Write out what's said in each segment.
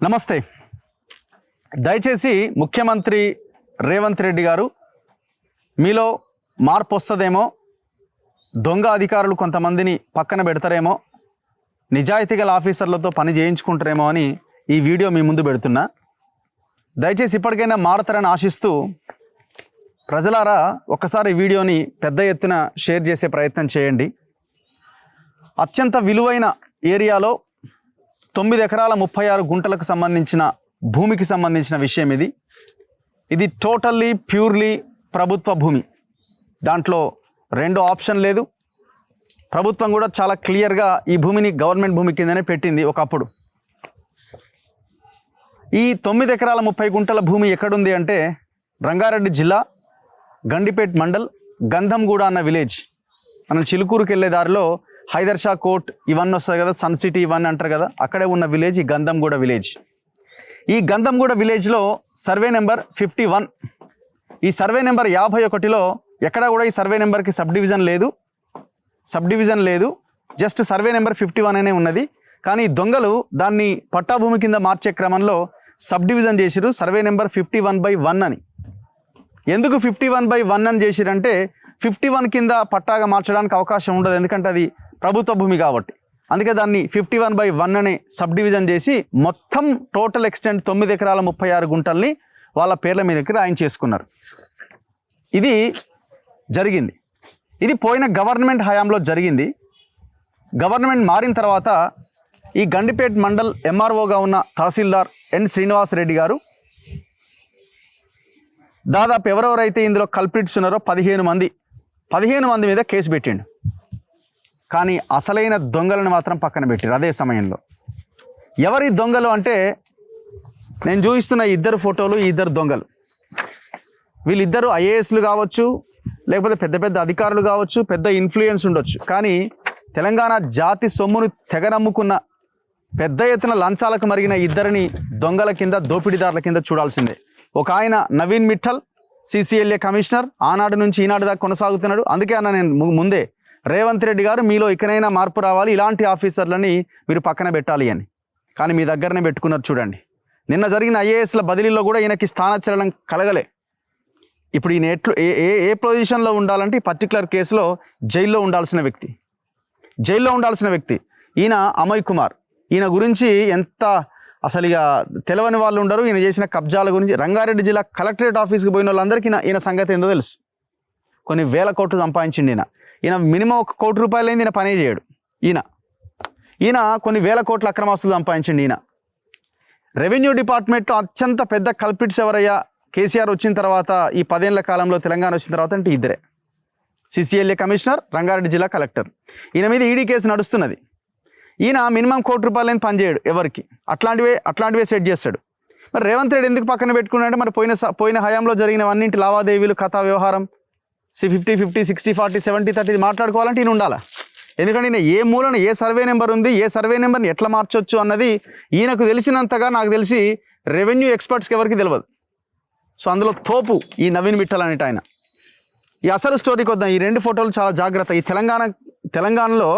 నమస్తే. దయచేసి ముఖ్యమంత్రి రేవంత్ రెడ్డి గారు మీలో మార్పు వస్తుందేమో, దొంగ అధికారులు కొంతమందిని పక్కన పెడతారేమో, నిజాయితీ గల ఆఫీసర్లతో పని చేయించుకుంటారేమో అని ఈ వీడియో మీ ముందు పెడుతున్నా. దయచేసి ఇప్పటికైనా మారతారని ఆశిస్తూ ప్రజలారా ఒక్కసారి ఈ వీడియోని పెద్ద ఎత్తున షేర్ చేసే ప్రయత్నం చేయండి. అత్యంత విలువైన ఏరియాలో 9 ఎకరాల 36 గుంటలకు సంబంధించిన భూమికి సంబంధించిన విషయం ఇది టోటల్లీ ప్యూర్లీ ప్రభుత్వ భూమి. దాంట్లో రెండో ఆప్షన్ లేదు. ప్రభుత్వం కూడా చాలా క్లియర్గా ఈ భూమిని గవర్నమెంట్ భూమి కిందనే పెట్టింది ఒకప్పుడు. ఈ 9 ఎకరాల 30 గుంటల భూమి ఎక్కడుంది అంటే రంగారెడ్డి జిల్లా గండిపేట్ మండల్ గంధంగూడ అన్న విలేజ్. మనం చిలుకూరుకి వెళ్ళే దారిలో హైదర్షా కోర్ట్ ఇవన్నీ వస్తాయి కదా, సన్ సిటీ ఇవన్నీ అంటారు కదా, అక్కడే ఉన్న విలేజ్ ఈ గంధంగూడ విలేజ్. ఈ గంధంగూడ విలేజ్లో సర్వే నెంబర్ 51. ఈ సర్వే నెంబర్ 51లో ఎక్కడ కూడా ఈ సర్వే నెంబర్కి సబ్ డివిజన్ లేదు, జస్ట్ సర్వే నెంబర్ 51 అనే ఉన్నది. కానీ దొంగలు దాన్ని పట్టాభూమి కింద మార్చే క్రమంలో సబ్ డివిజన్ చేసిరు, సర్వే నెంబర్ 51/1 అని. ఎందుకు 51/1 అని చేసిరంటే 51 కింద పట్టాగా మార్చడానికి అవకాశం ఉండదు, ఎందుకంటే అది ప్రభుత్వ భూమి కాబట్టి. అందుకే దాన్ని 51/1 అనే సబ్ డివిజన్ చేసి మొత్తం టోటల్ ఎక్స్టెంట్ 9 ఎకరాల 36 గుంటల్ని వాళ్ళ పేర్ల మీదకి రాయించేసుకున్నారు. ఇది జరిగింది. ఇది పోయిన గవర్నమెంట్ హయాంలో జరిగింది. గవర్నమెంట్ మారిన తర్వాత ఈ గండిపేట్ మండల్ ఎంఆర్ఓగా ఉన్న తహసీల్దార్ ఎన్ శ్రీనివాస్ రెడ్డి గారు దాదాపు ఎవరెవరైతే ఇందులో కల్ప్రిట్స్ ఉన్నారో 15 మంది మీద కేసు పెట్టిండు. కానీ అసలైన దొంగలను మాత్రం పక్కన పెట్టారు. అదే సమయంలో ఎవరి దొంగలు అంటే నేను చూపిస్తున్న ఇద్దరు ఫోటోలు, ఈ ఇద్దరు దొంగలు. వీళ్ళిద్దరూ ఐఏఎస్లు కావచ్చు, లేకపోతే పెద్ద పెద్ద అధికారులు కావచ్చు, పెద్ద ఇన్ఫ్లుయెన్స్ ఉండొచ్చు. కానీ తెలంగాణ జాతి సొమ్మును తెగనమ్ముకున్న, పెద్ద ఎత్తున లంచాలకు మరిగిన ఇద్దరిని దొంగల కింద, దోపిడీదారుల కింద చూడాల్సిందే. ఒక ఆయన నవీన్ మిట్టల్, CCLA కమిషనర్, ఆనాడు నుంచి ఈనాడు దాకా కొనసాగుతున్నాడు. అందుకే అన్న నేను ముందే రేవంత్ రెడ్డి గారు మీలో ఇకనైనా మార్పు రావాలి, ఇలాంటి ఆఫీసర్లని మీరు పక్కన పెట్టాలి అని. కానీ మీ దగ్గరనే పెట్టుకున్నారు. చూడండి, నిన్న జరిగిన ఐఏఎస్ల బదిలీలో కూడా ఈయనకి స్థానచలనం కలగలే. ఇప్పుడు ఈయన ఏ పొజిషన్లో ఉండాలంటే ఈ పర్టికులర్ కేసులో జైల్లో ఉండాల్సిన వ్యక్తి ఈయన అమయ్ కుమార్. ఈయన గురించి ఎంత అసలు ఇక తెలవని వాళ్ళు ఉండరు. ఈయన చేసిన కబ్జాల గురించి రంగారెడ్డి జిల్లా కలెక్టరేట్ ఆఫీస్కి పోయిన వాళ్ళందరికీ ఈయన సంగతి ఏందో తెలుసు. కొన్ని వేల కోట్లు సంపాదించింది ఈయన మినిమం 1 కోటి రూపాయలు అయింది ఈయన పనే చేయడు. ఈయన కొన్ని వేల కోట్ల అక్రమాస్తులు సంపాదించింది. ఈయన రెవెన్యూ డిపార్ట్మెంట్లో అత్యంత పెద్ద కల్పిట్స్ ఎవరయ్యా కేసీఆర్ వచ్చిన తర్వాత, ఈ 10 ఏళ్ల కాలంలో తెలంగాణ వచ్చిన తర్వాత అంటే ఇద్దరే. CCLA కమిషనర్, రంగారెడ్డి జిల్లా కలెక్టర్. ఈయన మీద ఈడీ కేసు నడుస్తున్నది. ఈయన మినిమం 1 కోటి రూపాయలు పని చేయడు ఎవరికి, అట్లాంటివే సెట్ చేస్తాడు. మరి రేవంత్ రెడ్డి ఎందుకు పక్కన పెట్టుకున్నాడంటే మరి పోయిన హయాంలో జరిగినవన్నింటి లావాదేవీలు, కథా వ్యవహారం 50-50, 60-40, 70-30 మాట్లాడుకోవాలంటే ఈయన ఉండాలా. ఎందుకంటే ఈయన ఏ మూలన ఏ సర్వే నెంబర్ ఉంది, ఏ సర్వే నెంబర్ని ఎట్లా మార్చొచ్చు అన్నది ఈయనకు తెలిసినంతగా నాకు తెలిసి రెవెన్యూ ఎక్స్పర్ట్స్కి ఎవరికి తెలియదు. సో అందులో తోపు ఈ నవీన్ మిట్టల్ అనేట ఆయన. ఈ అసలు స్టోరీకి వద్దాం. ఈ 2 ఫోటోలు చాలా జాగ్రత్త. ఈ తెలంగాణలో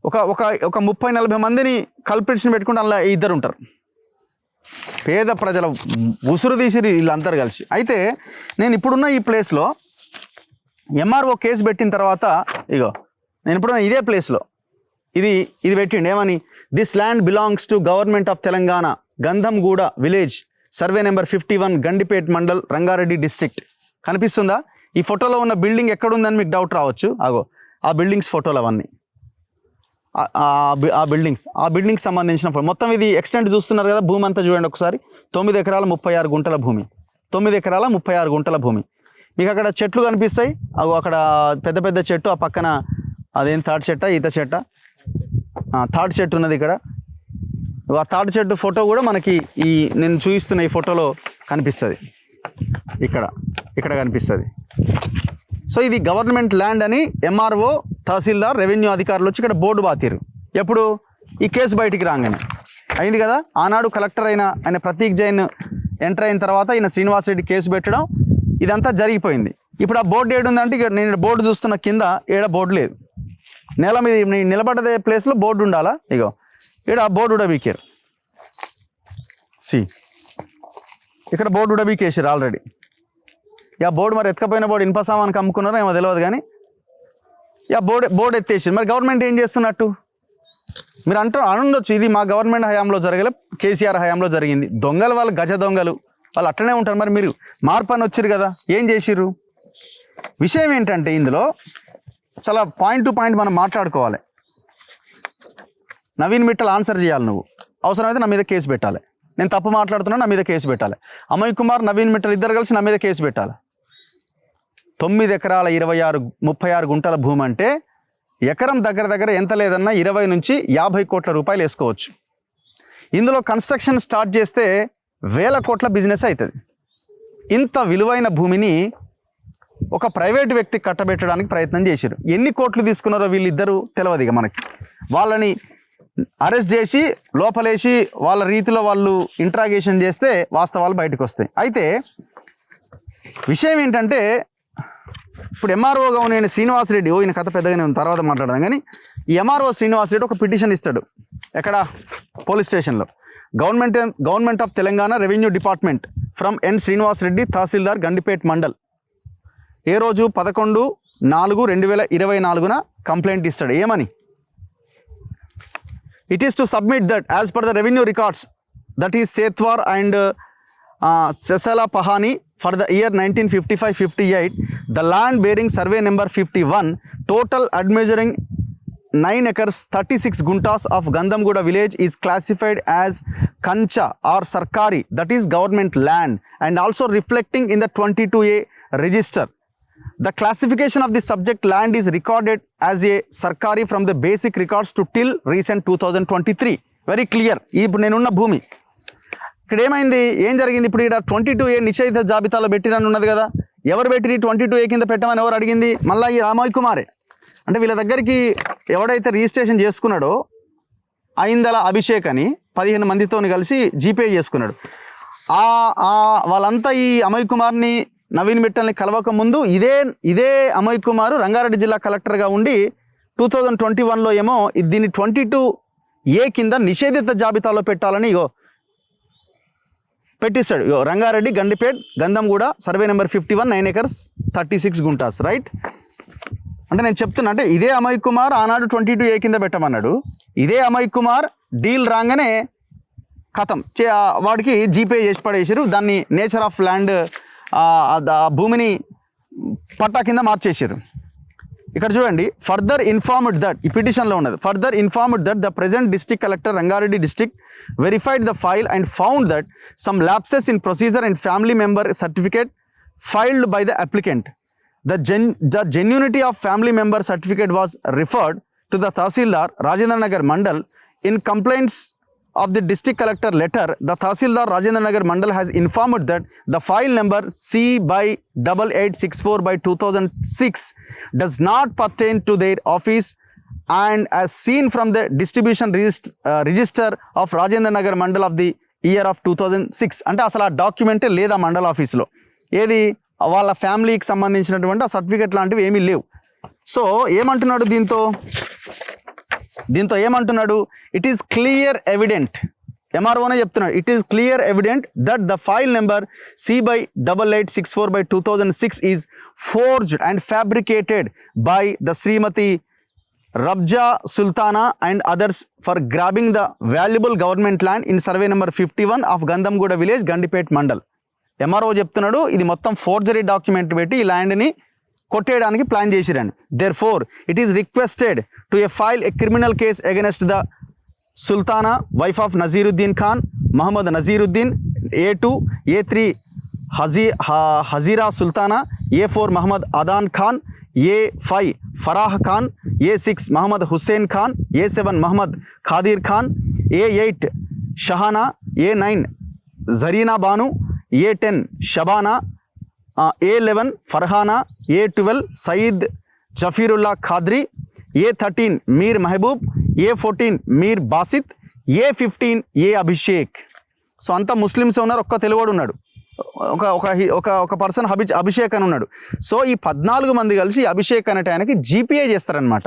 ఒక 30-40 మందిని కల్పిట్స్ని పెట్టుకుంటే అందులో ఇద్దరు ఉంటారు. పేద ప్రజల ఉసురు తీసిరి వీళ్ళందరూ కలిసి. అయితే నేను ఇప్పుడున్న ఈ ప్లేస్లో MRO కేసు పెట్టిన తర్వాత నేను ఇప్పుడున్న ఇదే ప్లేస్లో ఇది పెట్టిండు. ఏమని? This land belongs to government of Telangana, Gandhamguda village, survey number 51, Gandipet mandal, Rangareddy district. కనిపిస్తుందా? ఈ ఫోటోలో ఉన్న బిల్డింగ్ ఎక్కడుందని మీకు డౌట్ రావచ్చు. ఆ బిల్డింగ్స్ ఫోటోలు అవన్నీ, ఆ బిల్డింగ్స్ సంబంధించిన ఫోటో మొత్తం. ఇది ఎక్స్టెంట్ చూస్తున్నారు కదా, భూమి అంతా చూడండి ఒకసారి. 9 ఎకరాల 36 గుంటల భూమి. 9 ఎకరాల 36 గుంటల భూమి. మీకు అక్కడ చెట్లు కనిపిస్తాయి. అక్కడ పెద్ద పెద్ద చెట్టు, ఆ పక్కన అదేం తాటి చెట్ట, ఈత చెట్ట, తాటి చెట్టు ఉన్నది ఇక్కడ. ఆ తాటి చెట్టు ఫోటో కూడా మనకి నేను చూపిస్తున్న ఈ ఫోటోలో కనిపిస్తుంది. ఇక్కడ కనిపిస్తుంది. సో ఇది గవర్నమెంట్ ల్యాండ్ అని MRO, తహసీల్దార్, రెవెన్యూ అధికారులు వచ్చి ఇక్కడ బోర్డు బాతిరు. ఎప్పుడు? ఈ కేసు బయటికి రాగానే అయింది కదా. ఆనాడు కలెక్టర్ ఆయన ప్రతీక్ జైన్ ఎంటర్ అయిన తర్వాత ఈయన శ్రీనివాస్ రెడ్డి కేసు పెట్టడం, ఇదంతా జరిగిపోయింది. ఇప్పుడు ఆ బోర్డు ఏడుందంటే ఇక నేను బోర్డు చూస్తున్న కింద బోర్డు లేదు. నేల మీద నిలబడ్డే ప్లేస్లో బోర్డు ఉండాలా. ఈడ ఆ బోర్డు కూడా వీకారు. సి ఇక్కడ బోర్డు కూడా బీకేసారు ఆల్రెడీ. బోర్డు మరి ఎత్తుకపోయిన బోర్డు ఇనుప సామానికి అమ్ముకున్నారో ఏమో తెలియదు కానీ బోర్డు ఎత్తేసారు. మరి గవర్నమెంట్ ఏం చేస్తున్నట్టు మీరు అనుండొచ్చు, ఇది మా గవర్నమెంట్ హయాంలో జరగలే, కేసీఆర్ హయాంలో జరిగింది. దొంగలు వాళ్ళు గజ దొంగలు వాళ్ళు అట్లనే ఉంటారు. మరి మీరు మార్పు అని వచ్చారు కదా, ఏం చేసిర్రు? విషయం ఏంటంటే ఇందులో చాలా పాయింట్ టు పాయింట్ మనం మాట్లాడుకోవాలి. నవీన్ మిట్టల్ ఆన్సర్ చేయాలి, నువ్వు అవసరమైతే నా మీద కేసు పెట్టాలి. నేను తప్పు మాట్లాడుతున్నా, నా మీద కేసు పెట్టాలి. అమయ్ కుమార్, నవీన్ మిట్టల్ ఇద్దరు కలిసి నా మీద కేసు పెట్టాలి. 9 ఎకరాల 36 గుంటల భూమి అంటే ఎకరం దగ్గర ఎంత లేదన్నా 20 నుంచి 50 కోట్ల రూపాయలు వేసుకోవచ్చు. ఇందులో కన్స్ట్రక్షన్ స్టార్ట్ చేస్తే 1000 కోట్ల బిజినెస్ అవుతుంది. ఇంత విలువైన భూమిని ఒక ప్రైవేట్ వ్యక్తి కట్టబెట్టడానికి ప్రయత్నం చేశారు. ఎన్ని కోట్లు తీసుకున్నారో వీళ్ళిద్దరూ తెలియదు. ఇక మనకి వాళ్ళని అరెస్ట్ చేసి లోపలేసి వాళ్ళ రీతిలో వాళ్ళు ఇంట్రాగేషన్ చేస్తే వాస్తవాలు బయటకు వస్తాయి. అయితే విషయం ఏంటంటే ఇప్పుడు ఎంఆర్ఓగా ఉన్న శ్రీనివాసరెడ్డి, ఈయన కథ పెద్దగానే ఉంది, తర్వాత మాట్లాడదాం. కానీ ఈ ఎంఆర్ఓ శ్రీనివాసరెడ్డి ఒక పిటిషన్ ఇస్తాడు. ఎక్కడ? పోలీస్ స్టేషన్లో. Government of Telangana revenue department from N Srinivasa Reddy, tahsildar, Gandipet mandal. ఏ రోజు? 11/4/2024 కంప్లైంట్ ఇస్తాడు. ఏమని? It is to submit that as per the revenue records that is Sethwar and Sesala Pahani for the year 1955-58, the land bearing survey number 51, total admeasuring 9 acres 36 guntas of Gandamguda village is classified as Kancha or Sarkari, that is government land, and also reflecting in the 22A register. The classification of the subject land is recorded as a Sarkari from the basic records to till recent 2023. Very clear. ఇప్పుడు నేనున్న భూమి ఇక్కడ ఏమైంది, ఏం జరిగింది? ఇప్పుడు ఇక్కడ 22A నిషేధిత జాబితాలో పెట్టిరని ఉన్నది కదా. ఎవరు పెట్టిరి? 22A కింద పెట్టమని ఎవరు అడిగింది? మళ్ళీ ఈ అమయ్ కుమారే. అంటే వీళ్ళ దగ్గరికి ఎవడైతే రిజిస్ట్రేషన్ చేసుకున్నాడో ఐందల అభిషేక్ అని 15 మందితో కలిసి జీపే చేసుకున్నాడు. వాళ్ళంతా ఈ అమయ్ కుమార్ని, నవీన్ మిట్టల్ని కలవక ముందు ఇదే అమయ్ కుమార్ రంగారెడ్డి జిల్లా కలెక్టర్గా ఉండి 2021లో ఏమో దీన్ని 22A కింద నిషేధిత జాబితాలో పెట్టాలని పెట్టిస్తాడు. Rangareddy, Gandipet, Gandhamguda, survey number 51, 9 acres 36 guntas, right? అంటే నేను చెప్తున్నా, అంటే ఇదే అమయ్ కుమార్ ఆనాడు 22A కింద పెట్టమన్నాడు. ఇదే అమయ్ కుమార్ డీల్ రాగానే కథం వాడికి జీపే చేసి పడేసారు. దాన్ని నేచర్ ఆఫ్ ల్యాండ్ భూమిని పట్టా కింద మార్చేసారు. ఇక్కడ చూడండి, ఫర్దర్ ఇన్ఫార్మ్డ్ దట్, ఈ పిటిషన్లో ఉన్నది, further informed that the present district collector Rangareddy district verified the file and found that some lapses in procedure and family member certificate filed by the applicant. The genuinity of family member certificate was referred to the Tahsildar Rajendra Nagar Mandal. In complaints of the district collector letter, the Tahsildar Rajendra Nagar Mandal has informed that the file number C/8864/2006 does not pertain to their office and as seen from the distribution register of Rajendra Nagar Mandal of the year of 2006. అంటే అసలు ఆ డాక్యుమెంటే లేదా మండల ఆఫీస్లో. ఏది? వాళ్ళ ఫ్యామిలీకి సంబంధించినటువంటి ఆ సర్టిఫికెట్ లాంటివి ఏమీ లేవు. సో ఏమంటున్నాడు దీంతో ఏమంటున్నాడు? ఇట్ ఈస్ క్లియర్ ఎవిడెంట్, ఎంఆర్ఓనే చెప్తున్నాడు, it is clear evident that the file number C/8864/2006 is forged and fabricated by the Shrimati Rabja Sultana and others for grabbing the valuable government land in survey number 51 of Gandamguda village, Gandipet Mandal. MRO చెప్తున్నాడు ఇది మొత్తం forgery document పెట్టి ఈ ల్యాండ్ని కొట్టేయడానికి plan చేసిరండి. Therefore, it is requested to file a criminal case against the Sultana, wife of Naziruddin Khan, Muhammad Naziruddin, A2, A3 Hazira Sultana, A4 Muhammad Adan Khan, A5 Farah Khan, A6 Muhammad Hussein Khan, A7 Muhammad Khadir Khan, A8 Shahana, A9 Zarina Banu, A10 Shabana, A11 Farhana, A12 Saeed Jafirullah Khadri, A13 Mir Mahbub, A14 Mir Basit, A15 A Abhishek. So అంతా Muslims ఉన్నారు, ఒక్క తెలుగుడు ఉన్నాడు, ఒక person Abhishek అని ఉన్నాడు. So ఈ 14 మంది కలిసి అభిషేక్ అనేట ఆయనకి జీపీఏ చేస్తారనమాట.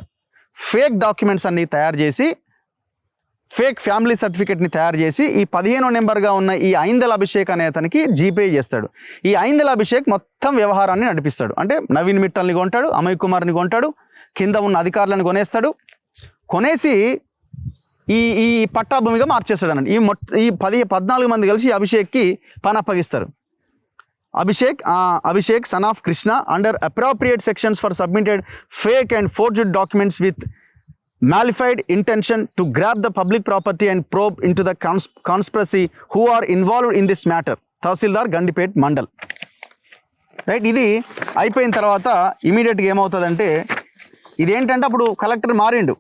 ఫేక్ డాక్యుమెంట్స్ అన్ని తయారు చేసి ఫేక్ ఫ్యామిలీ సర్టిఫికేట్ని తయారు చేసి ఈ 15వ నెంబర్గా ఉన్న ఈ ఐందల అభిషేక్ అనే అతనికి జీపే చేస్తాడు. ఈ ఐందల అభిషేక్ మొత్తం వ్యవహారాన్ని నడిపిస్తాడు. అంటే నవీన్ మిట్టల్ని కొంటాడు, అమయ్ కుమార్ని కొంటాడు, కింద ఉన్న అధికారులను కొనేస్తాడు. కొనేసి ఈ ఈ పట్టాభూమిగా మార్చేస్తాడు అన్నట్టు. ఈ 14 మంది కలిసి అభిషేక్కి పని అప్పగిస్తారు. Abhishek son of Krishna under appropriate sections for submitted fake and forged documents with malified intention to grab the public property and probe into the conspiracy who are involved in this matter. Tahsildar Gandipet mandal. Right, ఇది అయిపోయిన తర్వాత ఇమీడియట్గా ఏమవుతుందంటే ఇదేంటంటే అప్పుడు collector మారిండు,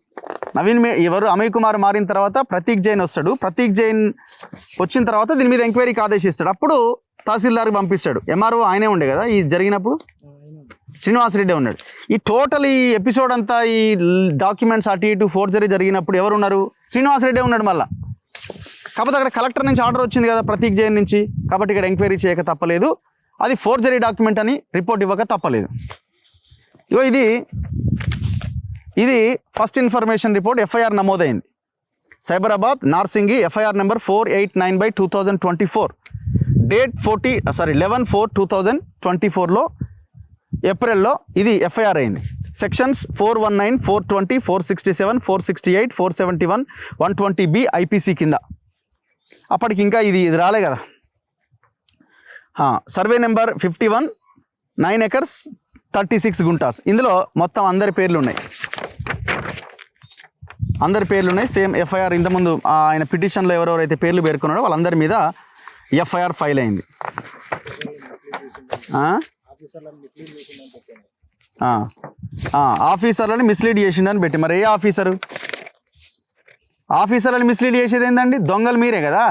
ఎవరు అమయ్ కుమార్ మారిన తర్వాత ప్రతీక్ జైన్ వస్తాడు. ప్రతీక్ జైన్ వచ్చిన తర్వాత దీని మీద ఎంక్వైరీకి ఆదేశిస్తాడు. అప్పుడు తహసీల్దార్కి పంపిస్తాడు. ఎంఆర్ఓ ఆయనే ఉండే కదా ఈ జరిగినప్పుడు, శ్రీనివాసరెడ్డి ఉన్నాడు. ఈ టోటల్ ఈ ఎపిసోడ్ అంతా ఈ డాక్యుమెంట్స్ అటు ఇటు ఫోర్జరీ జరిగినప్పుడు ఎవరు ఉన్నారు? శ్రీనివాసరెడ్డి ఉన్నాడు మళ్ళీ. కాకపోతే అక్కడ కలెక్టర్ నుంచి ఆర్డర్ వచ్చింది కదా ప్రతీక్ జైన్ నుంచి, కాబట్టి ఇక్కడ ఎంక్వైరీ చేయక తప్పలేదు. అది ఫోర్జరీ డాక్యుమెంట్ అని రిపోర్ట్ ఇవ్వక తప్పలేదు. ఇగో ఇది ఫస్ట్ ఇన్ఫర్మేషన్ రిపోర్ట్. ఎఫ్ఐఆర్ నమోదైంది Cyberabad Narsingi, FIR number 489/2024, date 11/4/2024లో ఏప్రిల్లో ఇది ఎఫ్ఐఆర్ అయింది. సెక్షన్స్ 419, 420, 467, 468, 471, 120B IPC కింద. అప్పటికి ఇంకా ఇది రాలే కదా. Survey number 51, 9 acres 36 guntas. ఇందులో మొత్తం అందరి పేర్లు ఉన్నాయి. సేమ్ ఎఫ్ఐఆర్ ఇంతకుముందు ఆయన పిటిషన్లో ఎవరెవరైతే పేర్లు పేర్కొన్నాడో వాళ్ళందరి మీద ఎఫ్ఐఆర్ ఫైల్ అయింది. ఆఫీసర్లని మిస్లీడ్ చేసిండని పెట్టి, మరి ఏ ఆఫీసర్లని మిస్లీడ్ చేసేది ఏంటండి? దొంగలు మీరే కదా.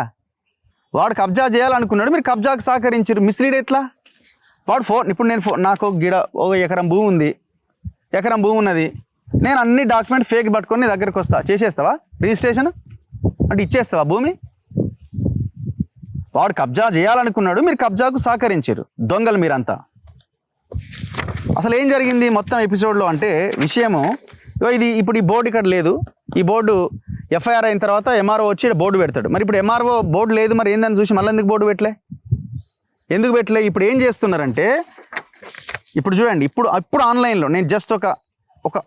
వాడు కబ్జా చేయాలనుకున్నాడు, మీరు కబ్జాకు సహకరించారు. మిస్లీడ్ ఎట్లా? వాడు ఇప్పుడు నాకు ఒక ఎకరం భూమి ఉంది, ఉన్నది, నేను అన్ని డాక్యుమెంట్ ఫేక్ పట్టుకొని నీ దగ్గరికి వస్తా, చేసేస్తావా రిజిస్ట్రేషన్? అంటే ఇచ్చేస్తావా భూమి? వాడు కబ్జా చేయాలనుకున్నాడు, మీరు కబ్జాకు సహకరించారు. దొంగలు మీరంతా. అసలు ఏం జరిగింది మొత్తం ఎపిసోడ్లో అంటే విషయము ఇది. ఇప్పుడు ఈ బోర్డు ఇక్కడ లేదు. ఈ బోర్డు ఎఫ్ఐఆర్ అయిన తర్వాత ఎంఆర్ఓ వచ్చి బోర్డు పెడతాడు. మరి ఇప్పుడు ఎంఆర్ఓ బోర్డు లేదు, మరి ఏందని చూసి మళ్ళీ ఎందుకు బోర్డు పెట్టలే? ఇప్పుడు ఏం చేస్తున్నారంటే, ఇప్పుడు చూడండి, ఇప్పుడు ఆన్లైన్లో నేను జస్ట్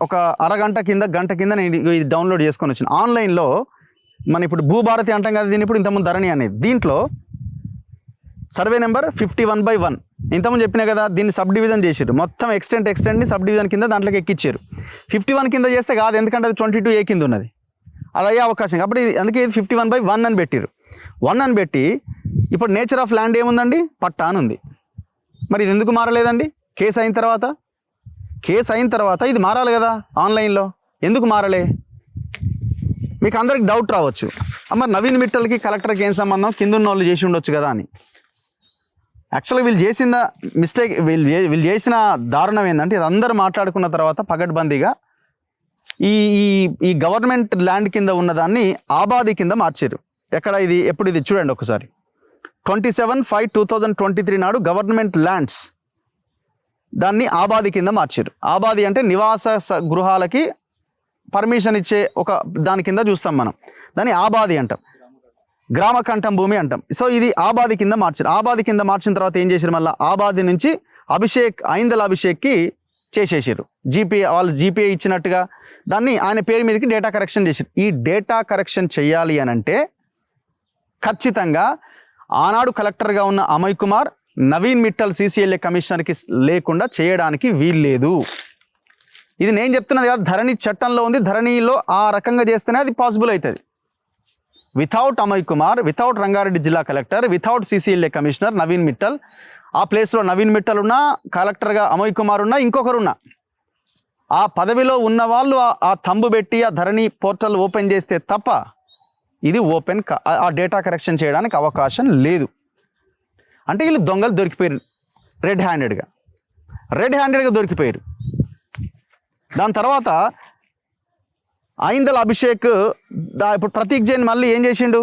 ఒక అరగంట కింద గంట కింద నేను ఇది డౌన్లోడ్ చేసుకొని వచ్చిన ఆన్లైన్లో. మన ఇప్పుడు భూభారతి అంటాం కదా దీన్ని, ఇప్పుడు ఇంతకుముందు ధరణి అనేది. దీంట్లో సర్వే నెంబర్ 51/1 ఇంతకుముందు చెప్పినా కదా, దీన్ని సబ్ డివిజన్ చేసారు. మొత్తం ఎక్స్టెంట్ని సబ్ డివిజన్ కింద దాంట్లోకి ఎక్కిచ్చారు. 51 కింద చేస్తే కాదు, ఎందుకంటే అది 22A కింద ఉన్నది, అది అయ్యే అవకాశం. కాబట్టి అందుకే ఇది 51/1 అని పెట్టారు. 1 అని పెట్టి ఇప్పుడు నేచర్ ఆఫ్ ల్యాండ్ ఏముందండి? పట్టా అని ఉంది. మరి ఇది ఎందుకు మారలేదండి? కేసు అయిన తర్వాత ఇది మారాలి కదా ఆన్లైన్లో, ఎందుకు మారలే? మీకు అందరికి డౌట్ రావచ్చు, మరి నవీన్ మిట్టల్కి కలెక్టర్కి ఏం సంబంధం, కింద ఉన్న వాళ్ళు చేసి ఉండొచ్చు కదా అని. యాక్చువల్గా వీళ్ళు చేసిన మిస్టేక్, వీళ్ళు చేసిన దారుణం ఏంటంటే, ఇది అందరూ మాట్లాడుకున్న తర్వాత పగడ్బందీగా ఈ గవర్నమెంట్ ల్యాండ్ కింద ఉన్నదాన్ని ఆబాది కింద మార్చారు. ఎక్కడ ఇది? ఎప్పుడు ఇది చూడండి ఒకసారి. 27/5/2023 నాడు గవర్నమెంట్ ల్యాండ్స్ దాన్ని ఆబాది కింద మార్చారు. ఆబాది అంటే నివాస గృహాలకి పర్మిషన్ ఇచ్చే ఒక దాని కింద చూస్తాం మనం, దాన్ని ఆబాది అంటాం, గ్రామ కంఠం భూమి అంటాం. సో ఇది ఆబాది కింద మార్చారు. ఆబాది కింద మార్చిన తర్వాత ఏం చేశారు? మళ్ళీ ఆబాది నుంచి ఐందల అభిషేక్కి చేసేసారు. వాళ్ళు జీపీఏ ఇచ్చినట్టుగా దాన్ని ఆయన పేరు మీదకి డేటా కరెక్షన్ చేశారు. ఈ డేటా కరెక్షన్ చేయాలి అని అంటే ఖచ్చితంగా ఆనాడు కలెక్టర్గా ఉన్న అమయ్ కుమార్ నవీన్ మిట్టల్ CCLA కమిషనర్కి లేకుండా చేయడానికి వీల్లేదు. ఇది నేను చెప్తున్నది కాదు, ధరణి చట్టంలో ఉంది. ధరణిలో ఆ రకంగా చేస్తేనే అది పాసిబుల్ అవుతుంది. వితౌట్ అమయ్ కుమార్, వితౌట్ రంగారెడ్డి జిల్లా collector, without CCLA commissioner Naveen Mittal, ఆ ప్లేస్లో నవీన్ మిట్టల్ ఉన్నా, కలెక్టర్గా అమయ్ కుమార్ ఉన్నా, ఇంకొకరున్నా, ఆ పదవిలో ఉన్న వాళ్ళు ఆ థంబు పెట్టి ఆ ధరణి పోర్టల్ ఓపెన్ చేస్తే తప్ప ఇది ఓపెన్ ఆ డేటా కరెక్షన్ చేయడానికి అవకాశం లేదు. అంటే వీళ్ళు దొంగలు దొరికిపోయారు, రెడ్ హ్యాండెడ్గా దొరికిపోయారు. దాని తర్వాత ఐందల అభిషేక్ ఇప్పుడు ప్రతీక్ జైన్ మళ్ళీ ఏం చేసిండు?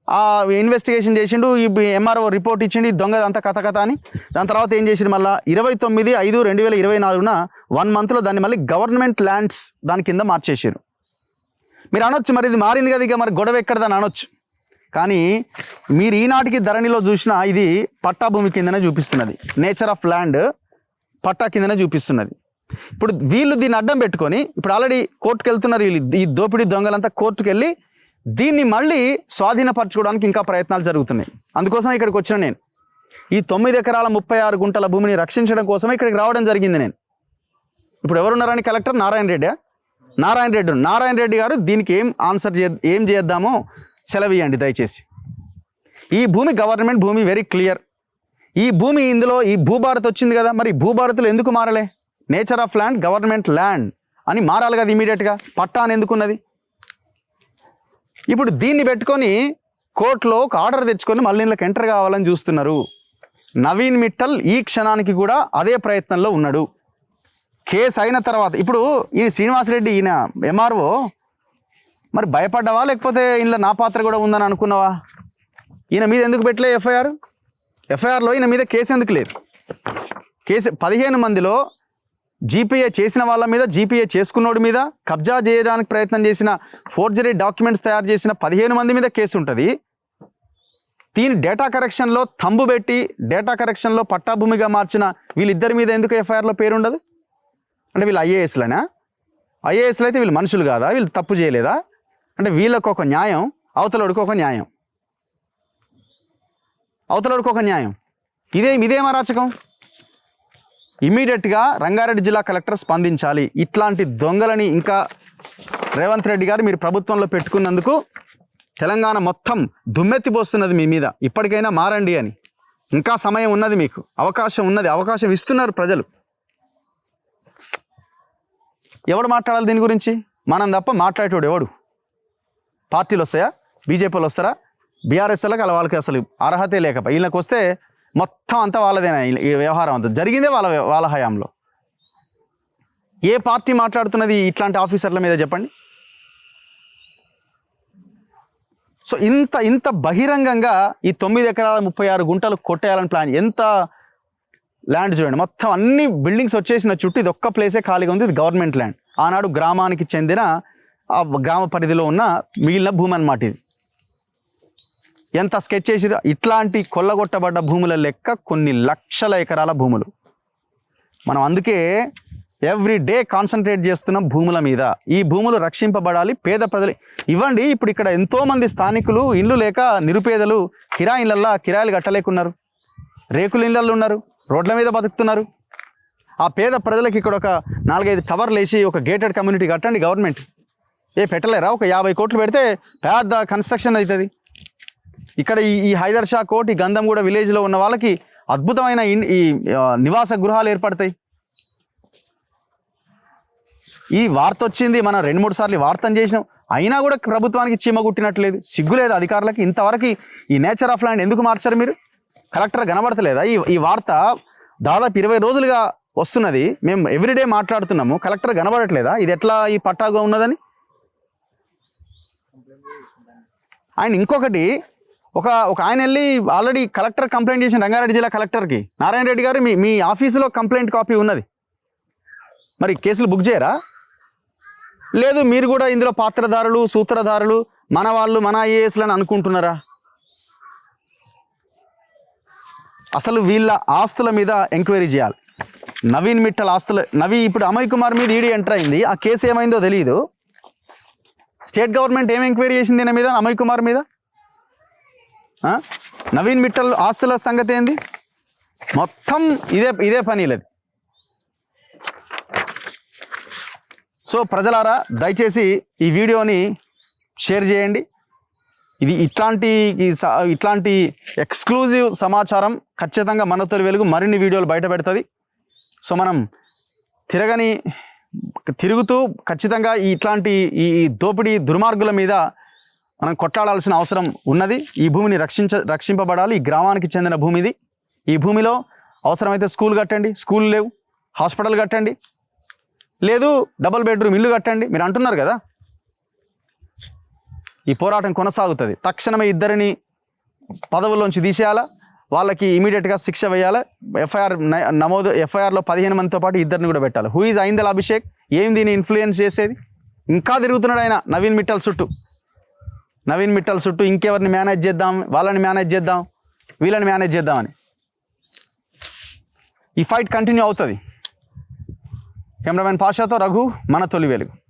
ఆ ఇన్వెస్టిగేషన్ చేసిండు, ఈ ఎంఆర్ఓ రిపోర్ట్ ఇచ్చిండు, దొంగ అంతా కథ అని. దాని తర్వాత ఏం చేసిండు? మళ్ళీ 29/5/2024 1 monthలో దాన్ని మళ్ళీ గవర్నమెంట్ ల్యాండ్స్ దాని కింద మార్చేసారు. మీరు అనొచ్చు మరి ఇది మారింది కదా, ఇక మరి గొడవ ఎక్కడదని అనొచ్చు. కానీ మీరు ఈనాటికి ధరణిలో చూసినా ఇది పట్టా భూమి కిందనే చూపిస్తున్నది, నేచర్ ఆఫ్ ల్యాండ్ పట్టా కిందనే చూపిస్తున్నది. ఇప్పుడు వీళ్ళు దీన్ని అడ్డం పెట్టుకొని ఇప్పుడు ఆల్రెడీ కోర్టుకు వెళ్తున్నారు. వీళ్ళు ఈ దోపిడీ దొంగలంతా కోర్టుకు వెళ్ళి దీన్ని మళ్ళీ స్వాధీనపరచుకోవడానికి ఇంకా ప్రయత్నాలు జరుగుతున్నాయి. అందుకోసం ఇక్కడికి వచ్చిన నేను ఈ 9 ఎకరాల 36 గుంటల భూమిని రక్షించడం కోసమే ఇక్కడికి రావడం జరిగింది. నేను ఇప్పుడు ఎవరున్నారని కలెక్టర్ నారాయణ రెడ్డి గారు దీనికి ఏం చేద్దామో సెలవియండి దయచేసి. ఈ భూమి గవర్నమెంట్ భూమి, వెరీ క్లియర్. ఈ భూమి ఇందులో ఈ భూభారత్ వచ్చింది కదా, మరి భూభారత్లో ఎందుకు మారలే? Nature of land government land అని మారాలి కదా ఇమీడియట్గా. పట్టా అని ఎందుకున్నది? ఇప్పుడు దీన్ని పెట్టుకొని కోర్టులో ఒక ఆర్డర్ తెచ్చుకొని మళ్ళీ ఇంట్లోకి ఎంటర్ కావాలని చూస్తున్నారు. నవీన్ మిట్టల్ ఈ క్షణానికి కూడా అదే ప్రయత్నంలో ఉన్నాడు. కేసు అయిన తర్వాత ఇప్పుడు ఈ శ్రీనివాసరెడ్డి ఈయన ఎంఆర్ఓ మరి భయపడ్డావా, లేకపోతే ఇందులో నా పాత్ర కూడా ఉందని అనుకున్నావా? ఈయన మీద ఎందుకు పెట్టలే ఎఫ్ఐఆర్లో ఈయన మీద కేసు ఎందుకు లేదు? కేసు 15 మందిలో జీపీఏ చేసిన వాళ్ళ మీద, జీపీఏ చేసుకున్నోడి మీద, కబ్జా చేయడానికి ప్రయత్నం చేసిన, ఫోర్జరీ డాక్యుమెంట్స్ తయారు చేసిన 15 మంది మీద కేసు ఉంటుంది. దీని డేటా కరెక్షన్లో థంబు పెట్టి డేటా కరెక్షన్లో పట్టాభూమిగా మార్చిన వీళ్ళిద్దరి మీద ఎందుకు ఎఫ్ఐఆర్లో పేరు ఉండదు? అంటే వీళ్ళు ఐఏఎస్లనా? ఐఏఎస్లు అయితే వీళ్ళు మనుషులు కాదా? వీళ్ళు తప్పు చేయలేదా? అంటే వీళ్ళకు ఒక న్యాయం, అవతలడికి ఒక న్యాయం, ఇదేం అరాచకం? ఇమీడియట్గా రంగారెడ్డి జిల్లా కలెక్టర్ స్పందించాలి. ఇట్లాంటి దొంగలని ఇంకా రేవంత్ రెడ్డి గారు మీరు ప్రభుత్వంలో పెట్టుకున్నందుకు తెలంగాణ మొత్తం దుమ్మెత్తిపోస్తున్నది మీ మీద. ఇప్పటికైనా మారండి అని. ఇంకా సమయం ఉన్నది, మీకు అవకాశం ఉన్నది, అవకాశం ఇస్తున్నారు ప్రజలు. ఎవడు మాట్లాడాలి దీని గురించి? మనం తప్ప మాట్లాడేటోడు ఎవడు? పార్టీలు వస్తాయా? బీజేపీలు వస్తారా? బీఆర్ఎస్లకు వాళ్ళకి అసలు అర్హతే లేకపోయి వీళ్ళకి వస్తే మొత్తం అంతా వాళ్ళదేనా? ఈ వ్యవహారం అంతా జరిగిందే వాళ్ళ హయాంలో. ఏ పార్టీ మాట్లాడుతున్నది ఇట్లాంటి ఆఫీసర్ల మీద చెప్పండి? సో ఇంత బహిరంగంగా ఈ 9 ఎకరాల 36 గుంటలు కొట్టేయాలని ప్లాన్. ఎంత ల్యాండ్ చూడండి, మొత్తం అన్ని బిల్డింగ్స్ వచ్చేసిన చుట్టూ ఇది ఒక్క ప్లేసే ఖాళీగా ఉంది. ఇది గవర్నమెంట్ ల్యాండ్. ఆనాడు గ్రామానికి చెందిన ఆ గ్రామ పరిధిలో ఉన్న మిగిలిన భూమి అన్నమాట ఇది. ఎంత స్కెచ్ చేసి ఇట్లాంటి కొల్లగొట్టబడ్డ భూముల లెక్క కొన్ని లక్షల ఎకరాల భూములు. మనం అందుకే ఎవ్రీ డే కాన్సన్ట్రేట్ చేస్తున్న భూముల మీద. ఈ భూములు రక్షింపబడాలి, పేద ప్రజలు ఇవ్వండి. ఇప్పుడు ఇక్కడ ఎంతోమంది స్థానికులు ఇల్లు లేక నిరుపేదలు కిరాయిలు కట్టలేకున్నారు, రేకుల ఇళ్ళల్లో ఉన్నారు, రోడ్ల మీద బతుకుతున్నారు. ఆ పేద ప్రజలకు ఇక్కడ ఒక 4-5 టవర్లు వేసి ఒక గేటెడ్ కమ్యూనిటీ కట్టండి. గవర్నమెంట్ పెట్టలేరా? ఒక 50 కోట్లు పెడితే పెద్ద కన్స్ట్రక్షన్ అవుతుంది. ఇక్కడ ఈ హైదర్ షా కోట్, ఈ గంధంగూడ విలేజ్లో ఉన్న వాళ్ళకి అద్భుతమైన ఈ నివాస గృహాలు ఏర్పడతాయి. ఈ వార్త వచ్చింది, మనం 2-3 సార్లు వార్తను చేసినాం, అయినా కూడా ప్రభుత్వానికి చీమ కుట్టినట్లేదు. సిగ్గులేదు అధికారులకి. ఇంతవరకు ఈ నేచర్ ఆఫ్ ల్యాండ్ ఎందుకు మార్చారు మీరు? కలెక్టర్ కనబడతలేదా? ఈ వార్త దాదాపు 20 రోజులుగా వస్తున్నది, మేము ఎవ్రీడే మాట్లాడుతున్నాము, కలెక్టర్ కనబడట్లేదా? ఇది ఎట్లా ఈ పట్టాగా ఉన్నదని? ఆయన ఇంకొకటి ఒక ఆయన వెళ్ళి ఆల్రెడీ కలెక్టర్ కంప్లైంట్ చేసిన రంగారెడ్డి జిల్లా కలెక్టర్కి, నారాయణ రెడ్డి గారు మీ ఆఫీసులో కంప్లైంట్ కాపీ ఉన్నది, మరి కేసులు బుక్ చేయరా? లేదు మీరు కూడా ఇందులో పాత్రధారులు, సూత్రధారులు, మన వాళ్ళు, మన ఐఏఎస్లని అనుకుంటున్నారా? అసలు వీళ్ళ ఆస్తుల మీద ఎంక్వైరీ చేయాలి. నవీన్ మిట్టల్ ఆస్తులు, ఇప్పుడు అమయ్ కుమార్ మీద ఈడీ ఎంటర్ అయింది. ఆ కేసు ఏమైందో తెలియదు. స్టేట్ గవర్నమెంట్ ఏం ఎంక్వైరీ చేసింది ఈయన మీద, అమయ్ కుమార్ మీద? నవీన్ మిట్టల్ ఆస్తుల సంగతి ఏంది? మొత్తం ఇదే పని లేదు. సో ప్రజలారా, దయచేసి ఈ వీడియోని షేర్ చేయండి. ఇది ఇట్లాంటి ఎక్స్క్లూజివ్ సమాచారం ఖచ్చితంగా మన తొలి వెలుగు మరిన్ని వీడియోలు బయట పెడుతుంది. సో మనం తిరుగుతూ ఖచ్చితంగా ఇట్లాంటి ఈ దోపిడీ దుర్మార్గుల మీద మనం కొట్లాడాల్సిన అవసరం ఉన్నది. ఈ భూమిని రక్షింపబడాలి. ఈ గ్రామానికి చెందిన భూమి ఇది. ఈ భూమిలో అవసరమైతే స్కూల్ కట్టండి, స్కూల్ లేవు, హాస్పిటల్ కట్టండి, లేదు డబుల్ బెడ్రూమ్ ఇల్లు కట్టండి. మీరు అంటున్నారు కదా, ఈ పోరాటం కొనసాగుతుంది. తక్షణమే ఇద్దరిని పదవుల్లోంచి తీసేయాలా, వాళ్ళకి ఇమీడియట్గా శిక్ష వేయాలి. ఎఫ్ఐఆర్లో 15 మందితో పాటు ఇద్దరిని కూడా పెట్టాలి. హూ ఈజ్ ఐందల్ అభిషేక్? ఏం దీన్ని ఇన్ఫ్లుయెన్స్ చేసేది? ఇంకా తిరుగుతున్నాడు ఆయన నవీన్ మిట్టల్ చుట్టూ ఇంకెవరిని మేనేజ్ చేద్దాం, వాళ్ళని మేనేజ్ చేద్దాం, వీళ్ళని మేనేజ్ చేద్దామని. ఈ ఫైట్ కంటిన్యూ అవుతుంది. కెమెరామెన్ పాషాతో రఘు, మన తొలి వెలుగు.